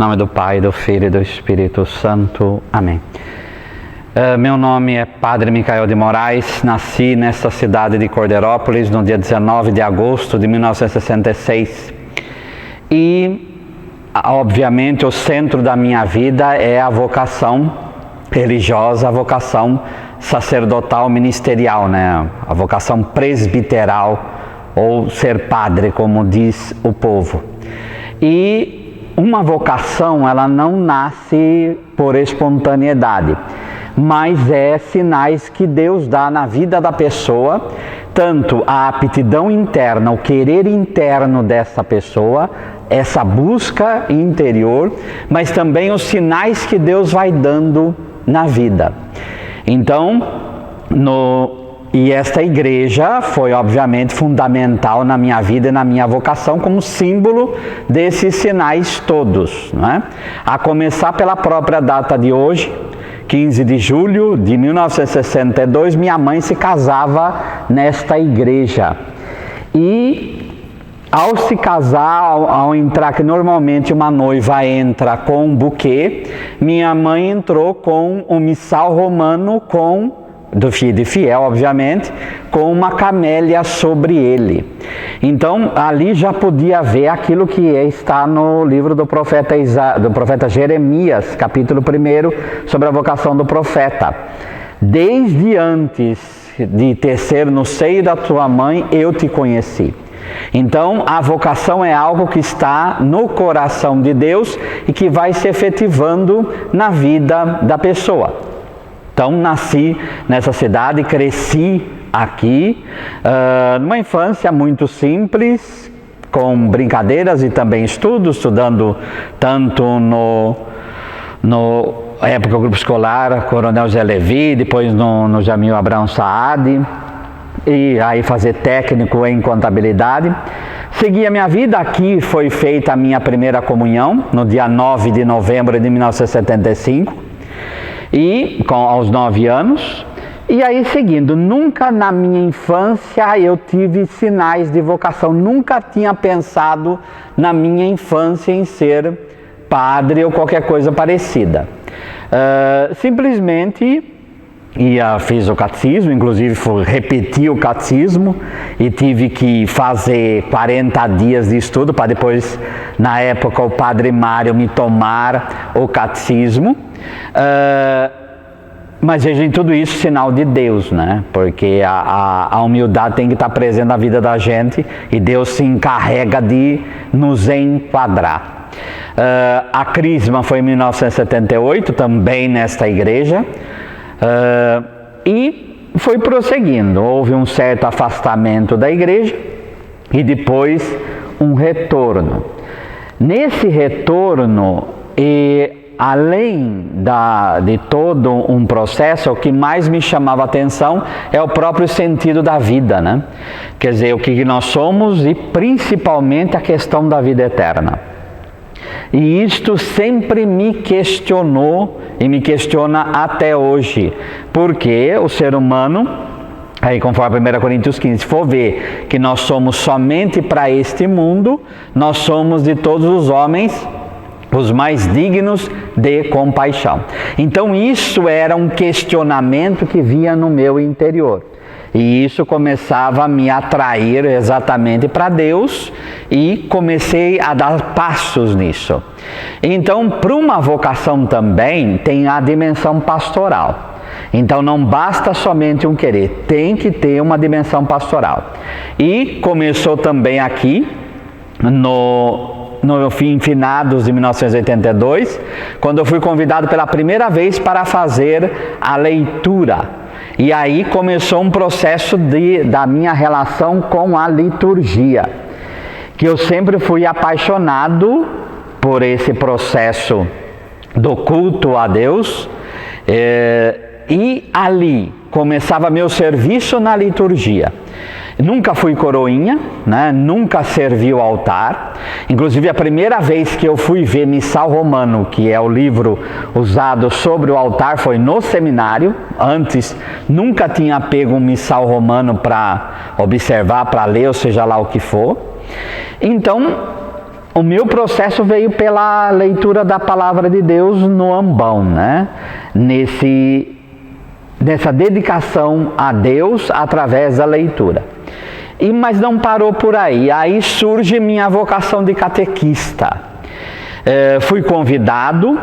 nome do Pai, do Filho e do Espírito Santo. Amém. Meu nome é Padre Micael de Moraes, nasci nesta cidade de Cordeirópolis no dia 19 de agosto de 1966 e, obviamente, o centro da minha vida é a vocação religiosa, a vocação sacerdotal ministerial, né? A vocação presbiteral ou ser padre, como diz o povo. E uma vocação, ela não nasce por espontaneidade, mas é sinais que Deus dá na vida da pessoa, tanto a aptidão interna, o querer interno dessa pessoa, essa busca interior, mas também os sinais que Deus vai dando na vida. Então, E esta igreja foi, obviamente, fundamental na minha vida e na minha vocação como símbolo desses sinais todos, não é? A começar pela própria data de hoje, 15 de julho de 1962, minha mãe se casava nesta igreja. E ao se casar, ao entrar, que normalmente uma noiva entra com um buquê, minha mãe entrou com um missal romano de fiel, obviamente, com uma camélia sobre ele. Então, ali já podia ver aquilo que está no livro do profeta Jeremias, capítulo 1, sobre a vocação do profeta. Desde antes de tecer no seio da tua mãe, eu te conheci. Então, a vocação é algo que está no coração de Deus e que vai se efetivando na vida da pessoa. Então, nasci nessa cidade, cresci aqui, numa infância muito simples, com brincadeiras e também estudando tanto no época grupo escolar, Coronel Zé Levi, depois no Jamil Abrão Saad, e aí fazer técnico em contabilidade. Segui a minha vida, aqui foi feita a minha primeira comunhão, no dia 9 de novembro de 1975, aos 9 anos, e aí seguindo, nunca na minha infância eu tive sinais de vocação, nunca tinha pensado na minha infância em ser padre ou qualquer coisa parecida. Simplesmente fiz o catecismo, inclusive repeti o catecismo e tive que fazer 40 dias de estudo para depois, na época, o Padre Mário me tomar o catecismo. Mas veja em tudo isso sinal de Deus, né? Porque a humildade tem que estar presente na vida da gente e Deus se encarrega de nos enquadrar. A crisma foi em 1978, também nesta igreja, e foi prosseguindo. Houve um certo afastamento da igreja e depois um retorno. Nesse retorno, além de todo um processo, o que mais me chamava a atenção é o próprio sentido da vida, né? Quer dizer, o que nós somos e principalmente a questão da vida eterna. E isto sempre me questionou e me questiona até hoje, porque o ser humano, aí conforme 1 Coríntios 15, se for ver que nós somos somente para este mundo, nós somos de todos os homens os mais dignos de compaixão. Então isso era um questionamento que vinha no meu interior. E isso começava a me atrair exatamente para Deus e comecei a dar passos nisso. Então, para uma vocação também tem a dimensão pastoral. Então não basta somente um querer, tem que ter uma dimensão pastoral. E começou também aqui, no finados de 1982, quando eu fui convidado pela primeira vez para fazer a leitura. E aí começou um processo da minha relação com a liturgia, que eu sempre fui apaixonado por esse processo do culto a Deus, e ali começava meu serviço na liturgia. Nunca fui coroinha, né? Nunca servi o altar. Inclusive, a primeira vez que eu fui ver Missal Romano, que é o livro usado sobre o altar, foi no seminário. Antes, nunca tinha pego um Missal Romano para observar, para ler, ou seja lá o que for. Então, o meu processo veio pela leitura da palavra de Deus no ambão, né? Nessa dedicação a Deus através da leitura. Mas não parou por aí. Aí surge minha vocação de catequista. Fui convidado,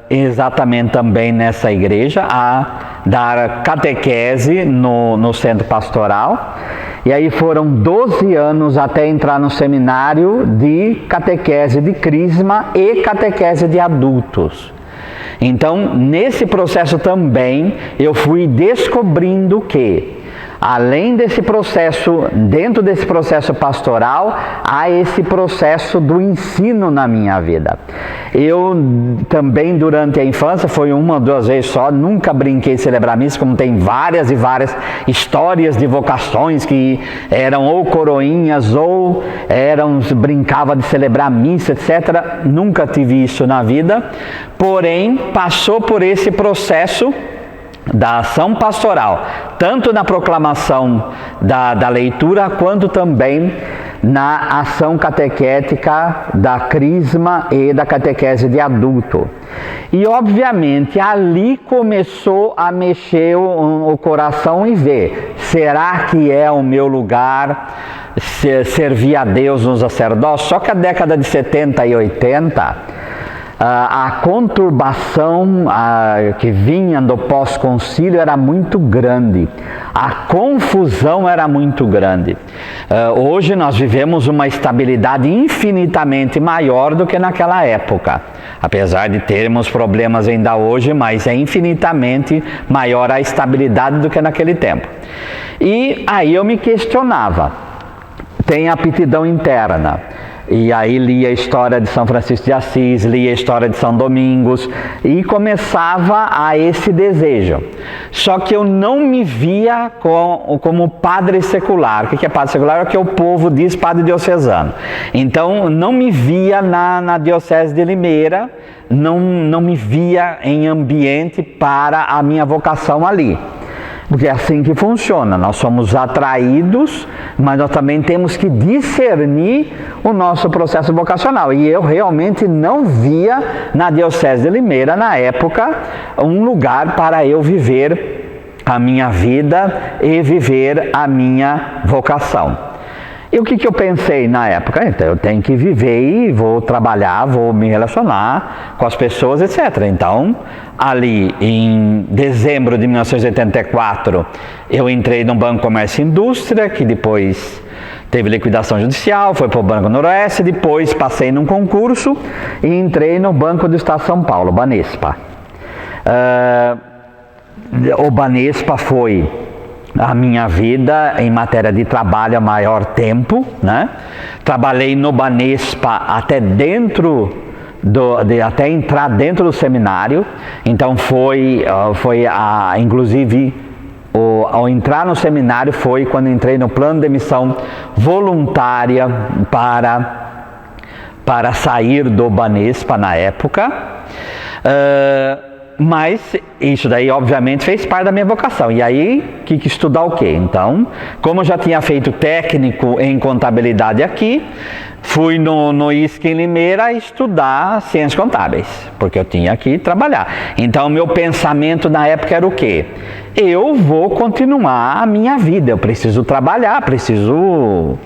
exatamente também nessa igreja, a dar catequese no centro pastoral. E aí foram 12 anos até entrar no seminário de catequese de crisma e catequese de adultos. Então, nesse processo também, eu fui descobrindo que, além desse processo, dentro desse processo pastoral, há esse processo do ensino na minha vida. Eu também, durante a infância, foi uma ou duas vezes só, nunca brinquei de celebrar missa, como tem várias e várias histórias de vocações que eram ou coroinhas ou brincava de celebrar missa, etc. Nunca tive isso na vida, porém, passou por esse processo da ação pastoral, tanto na proclamação da leitura, quanto também na ação catequética da crisma e da catequese de adulto. E, obviamente, ali começou a mexer o coração e ver, será que é o meu lugar servir a Deus no sacerdócio? Só que a década de 70 e 80... a conturbação que vinha do pós-concílio era muito grande, a confusão era muito grande. Hoje nós vivemos uma estabilidade infinitamente maior do que naquela época, apesar de termos problemas ainda hoje, mas é infinitamente maior a estabilidade do que naquele tempo. E aí eu me questionava, tem aptidão interna. E aí lia a história de São Francisco de Assis, lia a história de São Domingos e começava a esse desejo. Só que eu não me via como padre secular. O que é padre secular? É o que o povo diz padre diocesano. Então não me via na diocese de Limeira, não me via em ambiente para a minha vocação ali. Porque é assim que funciona, nós somos atraídos, mas nós também temos que discernir o nosso processo vocacional. E eu realmente não via na Diocese de Limeira, na época, um lugar para eu viver a minha vida e viver a minha vocação. E o que eu pensei na época? Então, eu tenho que viver e vou trabalhar, vou me relacionar com as pessoas, etc. Então, ali em dezembro de 1984, eu entrei no Banco Comércio e Indústria, que depois teve liquidação judicial, foi para o Banco Noroeste, depois passei num concurso e entrei no Banco do Estado de São Paulo, Banespa. O Banespa foi a minha vida em matéria de trabalho há maior tempo, né? Trabalhei no Banespa até até entrar dentro do seminário. Então inclusive ao entrar no seminário foi quando entrei no plano de missão voluntária para sair do Banespa na época. Mas isso daí obviamente fez parte da minha vocação. E aí, que estudar o quê? Então, como eu já tinha feito técnico em contabilidade aqui, fui no ISC em Limeira estudar ciências contábeis, porque eu tinha que trabalhar. Então, meu pensamento na época era o quê? Eu vou continuar a minha vida, eu preciso trabalhar, preciso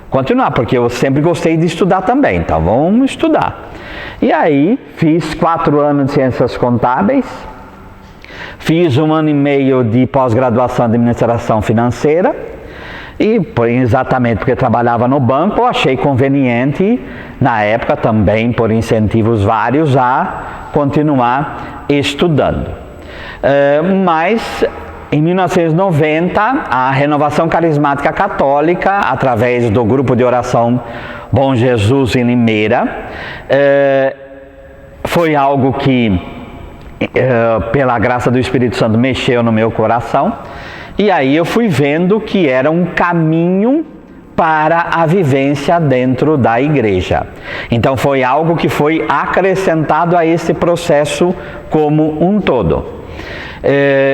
continuar, porque eu sempre gostei de estudar também, então vamos estudar. E aí, fiz 4 anos de ciências contábeis, fiz 1 ano e meio de pós-graduação de administração financeira, e exatamente porque trabalhava no banco, eu achei conveniente, na época também, por incentivos vários, a continuar estudando. Mas em 1990, a Renovação Carismática Católica, através do grupo de oração Bom Jesus em Limeira, foi algo que, pela graça do Espírito Santo, mexeu no meu coração. E aí eu fui vendo que era um caminho para a vivência dentro da igreja. Então foi algo que foi acrescentado a esse processo como um todo.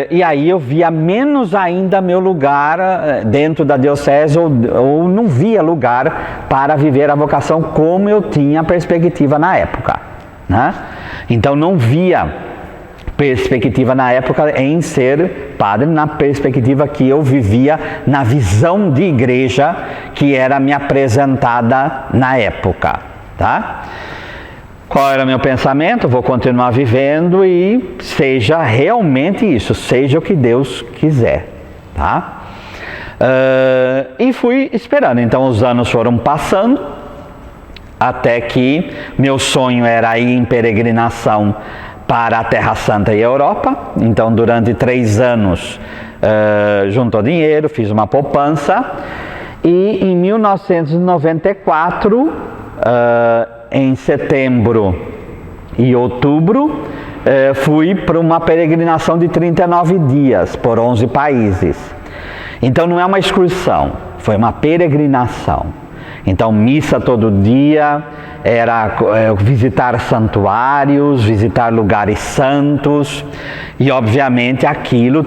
E aí eu via menos ainda meu lugar dentro da diocese, ou não via lugar para viver a vocação como eu tinha perspectiva na época, né? Então não via perspectiva na época em ser padre, na perspectiva que eu vivia na visão de igreja que era me apresentada na época, tá? Qual era o meu pensamento? Vou continuar vivendo e seja realmente isso, seja o que Deus quiser, tá? E fui esperando. Então os anos foram passando até que meu sonho era ir em peregrinação para a Terra Santa e a Europa. Então durante 3 anos juntou dinheiro, fiz uma poupança e em 1994 em setembro e outubro, fui para uma peregrinação de 39 dias por 11 países. Então não é uma excursão, foi uma peregrinação. Então missa todo dia, era visitar santuários, visitar lugares santos e obviamente aquilo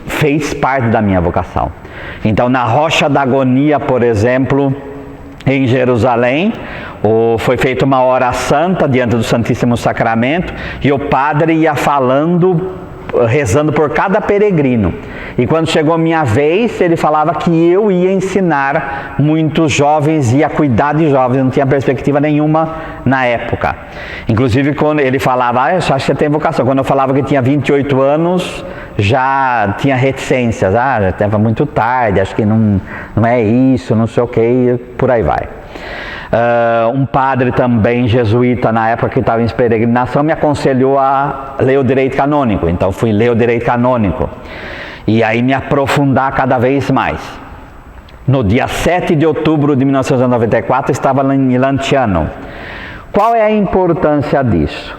fez parte da minha vocação. Então na Rocha da Agonia, por exemplo, em Jerusalém, foi feita uma hora santa diante do Santíssimo Sacramento e o padre ia falando, rezando por cada peregrino. E quando chegou a minha vez, ele falava que eu ia ensinar muitos jovens, ia cuidar de jovens, não tinha perspectiva nenhuma na época. Inclusive quando ele falava, eu acho que você tem vocação. Quando eu falava que tinha 28 anos, já tinha reticências, já estava muito tarde, acho que não é isso, não sei o que, por aí vai. Um padre também jesuíta na época que estava em peregrinação me aconselhou a ler o direito canônico, então fui ler o direito canônico e aí me aprofundar cada vez mais. No dia 7 de outubro de 1994 estava em Lanciano. Qual é a importância disso?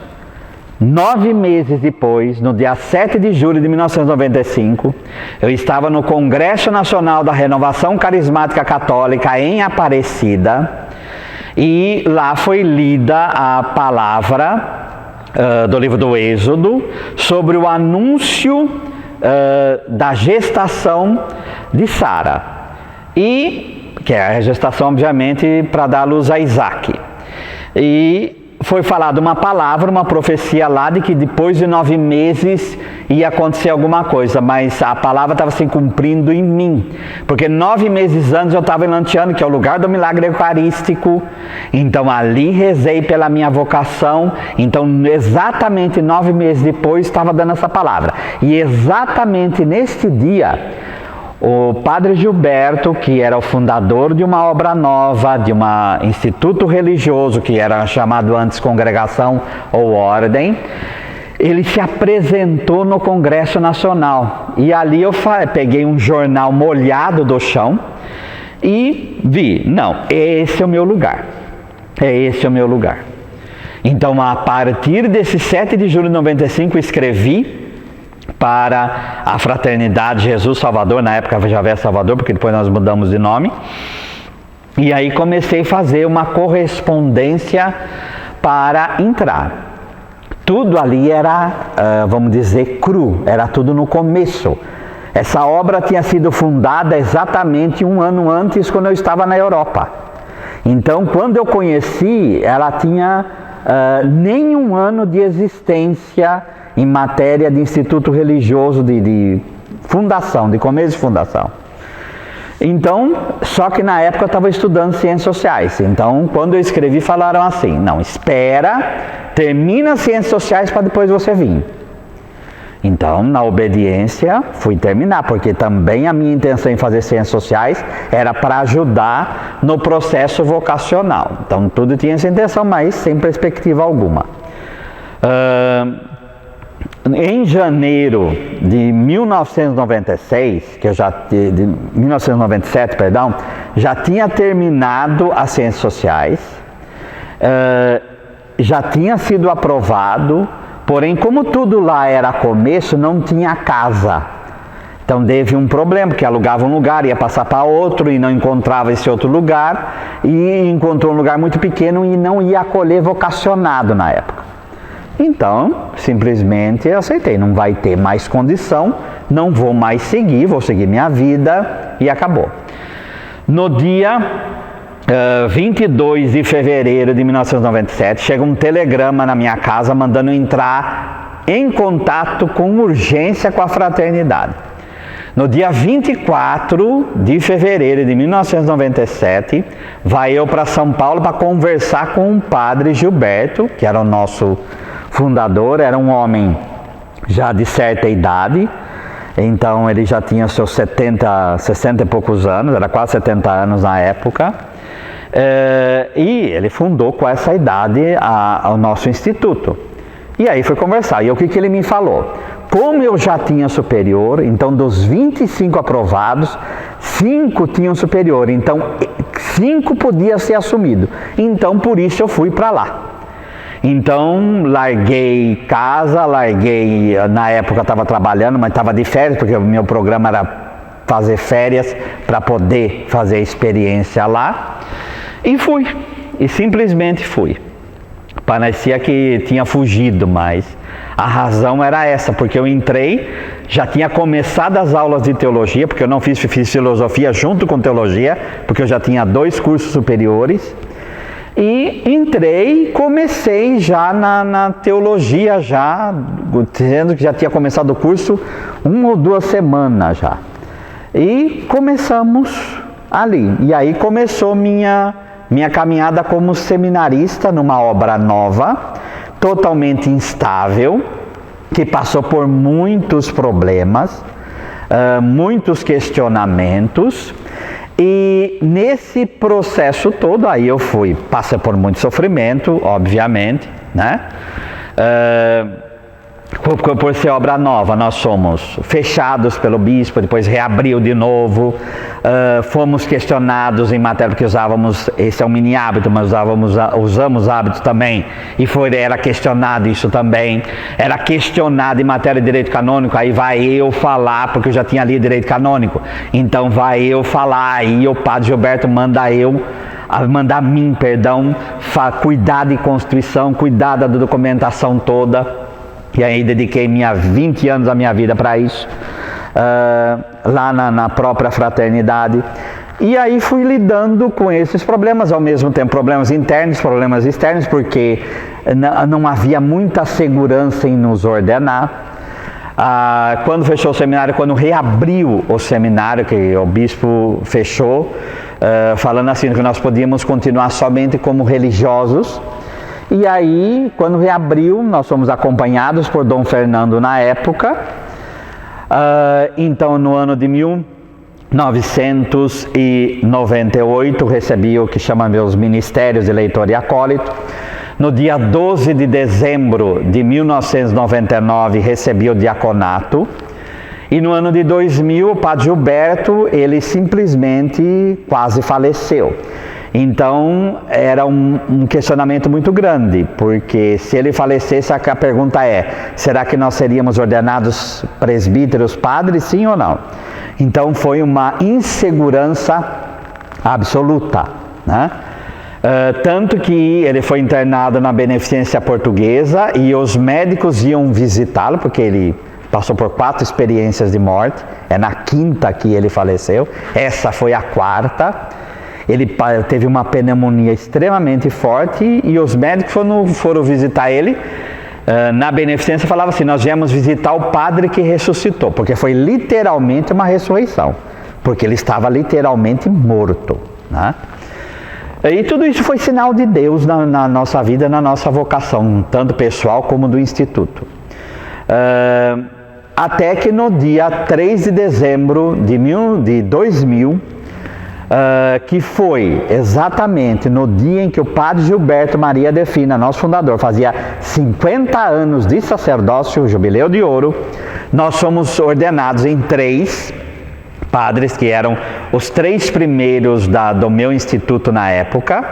9 meses depois, no dia 7 de julho de 1995, eu estava no Congresso Nacional da Renovação Carismática Católica em Aparecida e lá foi lida a palavra do livro do Êxodo sobre o anúncio da gestação de Sara, e que é a gestação obviamente para dar luz a Isaac. E foi falada uma palavra, uma profecia lá de que depois de 9 meses ia acontecer alguma coisa, mas a palavra estava se cumprindo em mim, porque 9 meses antes eu estava em Lanciano, que é o lugar do milagre eucarístico, então ali rezei pela minha vocação, então exatamente 9 meses depois estava dando essa palavra, e exatamente neste dia, o padre Gilberto, que era o fundador de uma obra nova, de um instituto religioso, que era chamado antes Congregação ou Ordem, ele se apresentou no Congresso Nacional. E ali eu peguei um jornal molhado do chão e vi, não, esse é o meu lugar. Esse é o meu lugar. Então, a partir desse 7 de julho de 95, escrevi para a Fraternidade Jesus Salvador, na época Javé Salvador, porque depois nós mudamos de nome, e aí comecei a fazer uma correspondência para entrar. Tudo ali era, vamos dizer, cru, era tudo no começo. Essa obra tinha sido fundada exatamente 1 ano antes, quando eu estava na Europa. Então, quando eu conheci, ela tinha nem 1 ano de existência em matéria de instituto religioso, de fundação, de começo de fundação. Então, só que na época eu estava estudando ciências sociais. Então, quando eu escrevi, falaram assim, não, espera, termina ciências sociais para depois você vir. Então, na obediência, fui terminar, porque também a minha intenção em fazer ciências sociais era para ajudar no processo vocacional. Então, tudo tinha essa intenção, mas sem perspectiva alguma. Em janeiro de 1996, de 1997, perdão, já tinha terminado as ciências sociais, já tinha sido aprovado, porém, como tudo lá era começo, não tinha casa. Então teve um problema, porque alugava um lugar, ia passar para outro e não encontrava esse outro lugar, e encontrou um lugar muito pequeno e não ia acolher vocacionado na época. Então, simplesmente aceitei, não vai ter mais condição, não vou mais seguir, vou seguir minha vida e acabou. No dia 22 de fevereiro de 1997, chega um telegrama na minha casa mandando entrar em contato com urgência com a fraternidade. No dia 24 de fevereiro de 1997, vai eu para São Paulo para conversar com o padre Gilberto, que era o nosso fundador, era um homem já de certa idade, então ele já tinha seus 60 e poucos anos, era quase 70 anos na época, e ele fundou com essa idade o nosso instituto. E aí foi conversar, e o que ele me falou? Como eu já tinha superior, então dos 25 aprovados, 5 tinham superior, então 5 podia ser assumido. Então por isso eu fui para lá. Então larguei casa, na época eu estava trabalhando, mas estava de férias, porque o meu programa era fazer férias para poder fazer a experiência lá. E fui, e simplesmente fui. Parecia que tinha fugido, mas a razão era essa, porque eu entrei, já tinha começado as aulas de teologia, porque eu não fiz filosofia junto com teologia, porque eu já tinha 2 cursos superiores, e entrei e comecei já na teologia, já dizendo que já tinha começado o curso 1 ou 2 semanas já. E começamos ali, e aí começou minha caminhada como seminarista numa obra nova, totalmente instável, que passou por muitos problemas, muitos questionamentos, e nesse processo todo aí eu passei por muito sofrimento, obviamente, né? Por ser obra nova, nós somos fechados pelo bispo, depois reabriu de novo, fomos questionados em matéria, porque usávamos, esse é um mini hábito, mas usamos hábitos também, e era questionado isso também, era questionado em matéria de direito canônico, aí vai eu falar, porque eu já tinha lido direito canônico, então vai eu falar, aí o padre Gilberto manda mim, cuidar de Constituição, cuidar da documentação toda. E aí dediquei 20 anos da minha vida para isso, lá na própria fraternidade. E aí fui lidando com esses problemas, ao mesmo tempo problemas internos, problemas externos, porque não havia muita segurança em nos ordenar. Quando fechou o seminário, quando reabriu o seminário, que o bispo fechou, falando assim que nós podíamos continuar somente como religiosos. E aí, quando reabriu, nós fomos acompanhados por Dom Fernando na época. Então, no ano de 1998, recebi o que chama meus ministérios de leitor e acólito. No dia 12 de dezembro de 1999, recebi o diaconato. E no ano de 2000, o padre Gilberto, ele simplesmente quase faleceu. Então, era um questionamento muito grande, porque se ele falecesse, a pergunta é, será que nós seríamos ordenados presbíteros, padres, sim ou não? Então, foi uma insegurança absoluta, né? Tanto que ele foi internado na Beneficência Portuguesa e os médicos iam visitá-lo, porque ele passou por 4 experiências de morte, é na 5ª que ele faleceu, essa foi a 4ª. Ele teve uma pneumonia extremamente forte e os médicos foram visitar ele na Beneficência, falava assim, nós viemos visitar o padre que ressuscitou, porque foi literalmente uma ressurreição, porque ele estava literalmente morto, né? E tudo isso foi sinal de Deus na nossa vida, na nossa vocação, tanto pessoal como do Instituto. Até que no dia 3 de dezembro de 2000, que foi exatamente no dia em que o padre Gilberto Maria Defina, nosso fundador, fazia 50 anos de sacerdócio, o Jubileu de Ouro, nós fomos ordenados em 3 padres, que eram os 3 primeiros do meu instituto na época,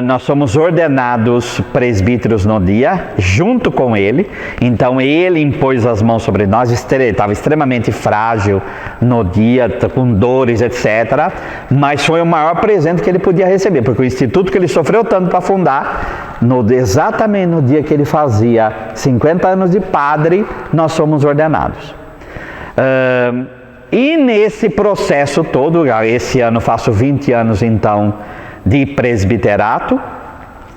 Nós somos ordenados presbíteros no dia, junto com ele. Então ele impôs as mãos sobre nós, estava extremamente frágil no dia, com dores, etc. Mas foi o maior presente que ele podia receber, porque o instituto que ele sofreu tanto para fundar, exatamente no dia que ele fazia 50 anos de padre, nós somos ordenados. E nesse processo todo, esse ano faço 20 anos então de presbiterato.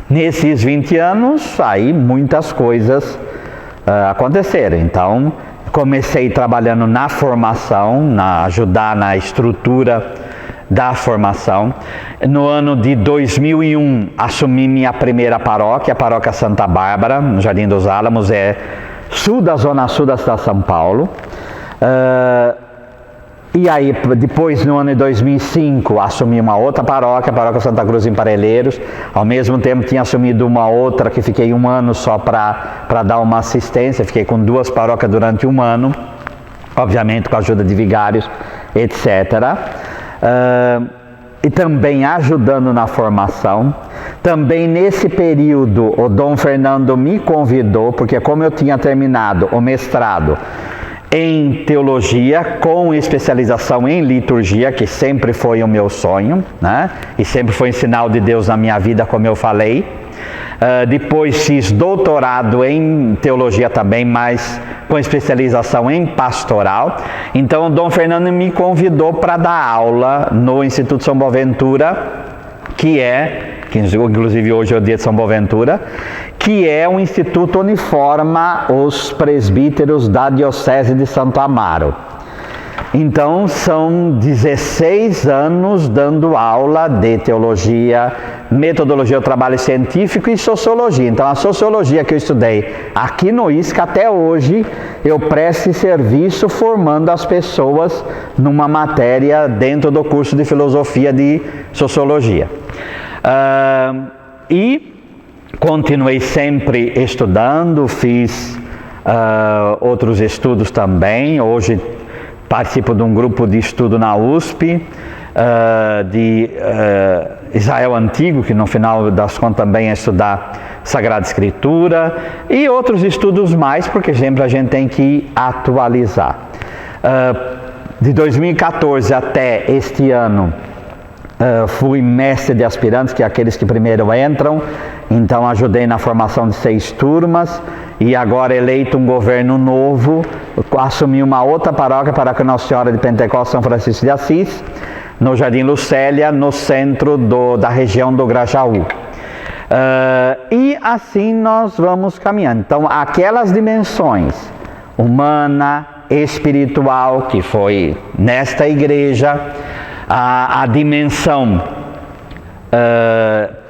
Nesses 20 anos, aí muitas coisas aconteceram. Então, comecei trabalhando na formação, ajudar na estrutura da formação. No ano de 2001, assumi minha primeira paróquia, a Paróquia Santa Bárbara, no Jardim dos Álamos, sul da Zona Sul da cidade de São Paulo. E aí, depois, no ano de 2005, assumi uma outra paróquia, a Paróquia Santa Cruz em Parelheiros. Ao mesmo tempo, tinha assumido uma outra que fiquei um ano só para dar uma assistência. Fiquei com 2 paróquias durante um ano, obviamente com a ajuda de vigários, etc. E também ajudando na formação. Também nesse período, o Dom Fernando me convidou, porque como eu tinha terminado o mestrado em teologia, com especialização em liturgia, que sempre foi o meu sonho, né? E sempre foi um sinal de Deus na minha vida, como eu falei. Depois fiz doutorado em teologia também, mas com especialização em pastoral. Então o Dom Fernando me convidou para dar aula no Instituto São Boaventura, que inclusive hoje é o dia de São Boaventura, que é um instituto onde forma os presbíteros da Diocese de Santo Amaro. Então, são 16 anos dando aula de teologia, metodologia do trabalho científico e sociologia. Então, a sociologia que eu estudei aqui no ISCA, até hoje, eu presto serviço formando as pessoas numa matéria dentro do curso de filosofia de sociologia. E continuei sempre estudando, fiz outros estudos também. Hoje participo de um grupo de estudo na USP, de Israel Antigo, que no final das contas também é estudar Sagrada Escritura, e outros estudos mais, porque sempre a gente tem que atualizar. De 2014 até este ano, fui mestre de aspirantes, que é aqueles que primeiro entram. Então ajudei na formação de 6 turmas, e agora eleito um governo novo, assumi uma outra paróquia, Paróquia Nossa Senhora de Pentecostes São Francisco de Assis, no Jardim Lucélia, no centro da região do Grajaú. E assim nós vamos caminhando. Então aquelas dimensões humana, espiritual, que foi nesta igreja, a dimensão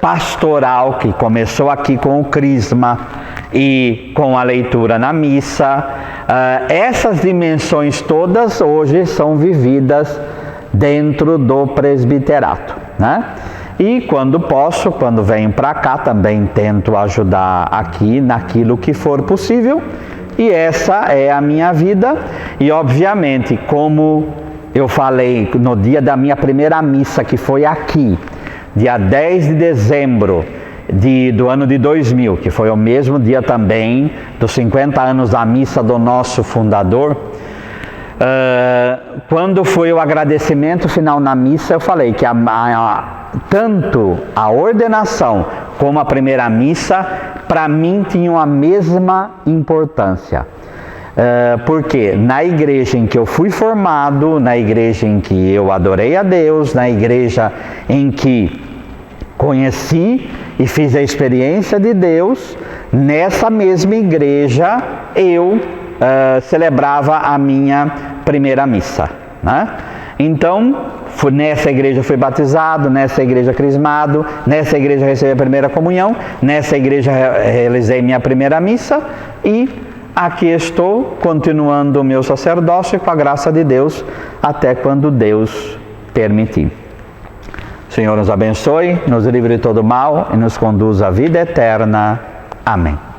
pastoral, que começou aqui com o crisma e com a leitura na missa, essas dimensões todas hoje são vividas dentro do presbiterato, né? E quando posso, quando venho para cá, também tento ajudar aqui naquilo que for possível, e essa é a minha vida. E obviamente, como eu falei no dia da minha primeira missa, que foi aqui, dia 10 de dezembro do ano de 2000, que foi o mesmo dia também dos 50 anos da missa do nosso fundador, quando foi o agradecimento final na missa, eu falei que tanto a ordenação como a primeira missa, para mim, tinham a mesma importância. Porque na igreja em que eu fui formado, na igreja em que eu adorei a Deus, na igreja em que conheci e fiz a experiência de Deus, nessa mesma igreja eu celebrava a minha primeira missa, né? Então, nessa igreja fui batizado, nessa igreja crismado, nessa igreja recebi a primeira comunhão, nessa igreja realizei minha primeira missa, e aqui estou continuando o meu sacerdócio com a graça de Deus até quando Deus permitir. O Senhor nos abençoe, nos livre de todo mal e nos conduz à vida eterna. Amém.